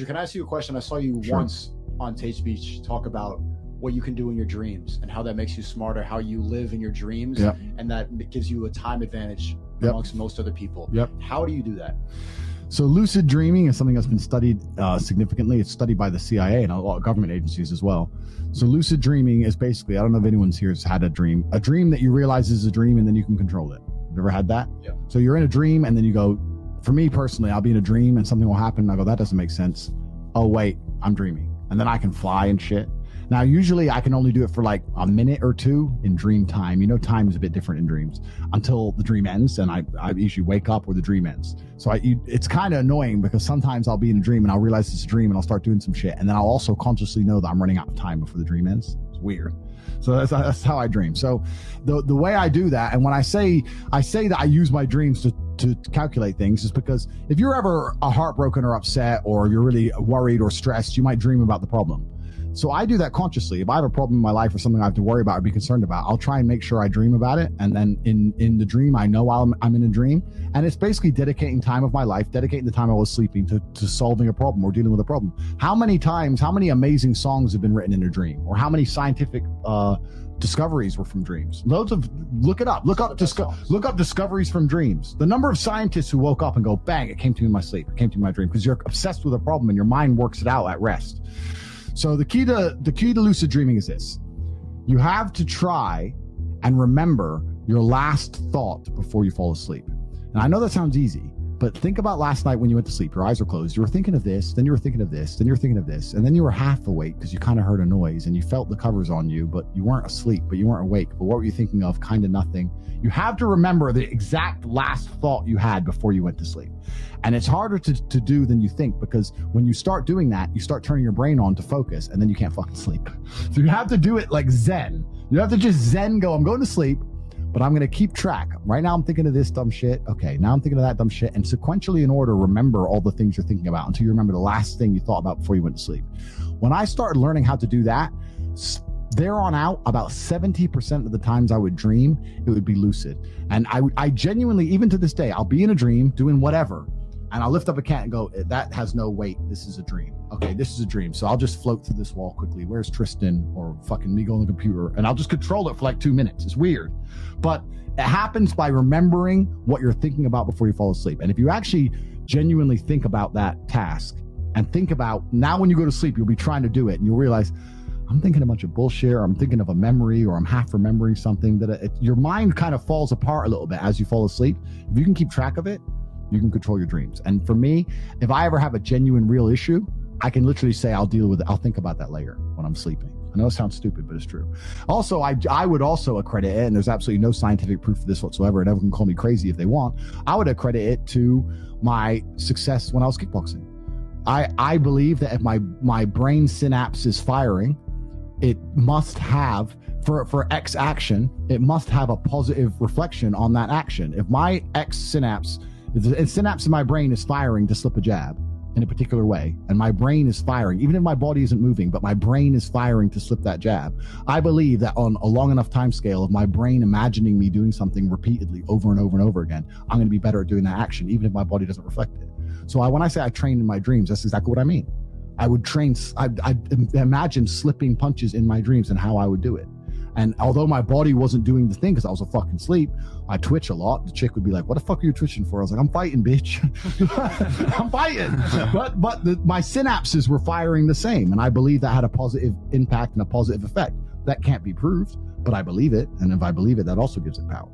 Andrew, can I ask you a question? I saw you once on Tate Speech talk about what you can do in your dreams and how that makes you smarter, how you live in your dreams, and that gives you a time advantage amongst most other people. How do you do that? So lucid dreaming is something that's been studied significantly. It's studied by the CIA and a lot of government agencies as well. So lucid dreaming is basically, I don't know if anyone's here has had a dream that you realize is a dream and then you can control it. Have you ever had that? Yeah. So you're in a dream and then you go, for me personally, I'll be in a dream and something will happen and I go, that doesn't make sense. Oh wait, I'm dreaming. And then I can fly and shit. Now, usually I can only do it for like a minute or two in dream time. You know, time is a bit different in dreams until the dream ends, and I usually wake up where the dream ends. So it's kind of annoying because sometimes I'll be in a dream and I'll realize it's a dream and I'll start doing some shit. And then I'll also consciously know that I'm running out of time before the dream ends. It's weird. So that's how I dream. So the way I do that, and when I say that I use my dreams to calculate things, is because if you're ever heartbroken or upset or you're really worried or stressed, you might dream about the problem. So I do that consciously. If I have a problem in my life or something I have to worry about or be concerned about, I'll try and make sure I dream about it. And then in the dream, I know I'm in a dream. And it's basically dedicating time of my life, dedicating the time I was sleeping to solving a problem or dealing with a problem. How many amazing songs have been written in a dream? Or how many scientific discoveries were from dreams? Look it up. Look up discoveries from dreams. The number of scientists who woke up and go, bang, it came to me in my sleep. It came to me in my dream, because you're obsessed with a problem and your mind works it out at rest. So the key to lucid dreaming is this. You have to try and remember your last thought before you fall asleep. And I know that sounds easy, but think about last night when you went to sleep. Your eyes were closed. You were thinking of this, then you were thinking of this, then you were thinking of this, and then you were half awake because you kind of heard a noise and you felt the covers on you, but you weren't asleep, but you weren't awake. But what were you thinking of? Kind of nothing. You have to remember the exact last thought you had before you went to sleep. And it's harder to do than you think, because when you start doing that, you start turning your brain on to focus, and then you can't fucking sleep. So you have to do it like Zen. You have to just Zen go, I'm going to sleep, but I'm going to keep track. Right now I'm thinking of this dumb shit. Okay, now I'm thinking of that dumb shit. And sequentially in order, remember all the things you're thinking about until you remember the last thing you thought about before you went to sleep. When I started learning how to do that, there on out, about 70% of the times I would dream, it would be lucid. And I genuinely, even to this day, I'll be in a dream doing whatever, and I'll lift up a cat and go, that has no weight. This is a dream. Okay, this is a dream. So I'll just float through this wall quickly. Where's Tristan? Or fucking me go on the computer. And I'll just control it for like 2 minutes. It's weird. But it happens by remembering what you're thinking about before you fall asleep. And if you actually genuinely think about that task and think about, now when you go to sleep, you'll be trying to do it and you'll realize, I'm thinking a bunch of bullshit, or I'm thinking of a memory, or I'm half remembering something, that your mind kind of falls apart a little bit as you fall asleep. If you can keep track of it, you can control your dreams. And for me, if I ever have a genuine real issue, I can literally say, I'll deal with it. I'll think about that later when I'm sleeping. I know it sounds stupid, but it's true. Also, I would also accredit it, and there's absolutely no scientific proof of this whatsoever, and everyone can call me crazy if they want. I would accredit it to my success when I was kickboxing. I believe that if my brain synapse is firing, it must have, for X action, it must have a positive reflection on that action. If my X synapse, if the synapse in my brain is firing to slip a jab in a particular way, and my brain is firing, even if my body isn't moving, but my brain is firing to slip that jab, I believe that on a long enough time scale of my brain imagining me doing something repeatedly over and over and over again, I'm going to be better at doing that action, even if my body doesn't reflect it. So when I say I train in my dreams, that's exactly what I mean. I would train, I imagine slipping punches in my dreams and how I would do it. And although my body wasn't doing the thing because I was fucking asleep, I twitch a lot. The chick would be like, what the fuck are you twitching for? I was like, I'm fighting, bitch. I'm fighting. But my synapses were firing the same. And I believe that had a positive impact and a positive effect. That can't be proved, but I believe it. And if I believe it, that also gives it power.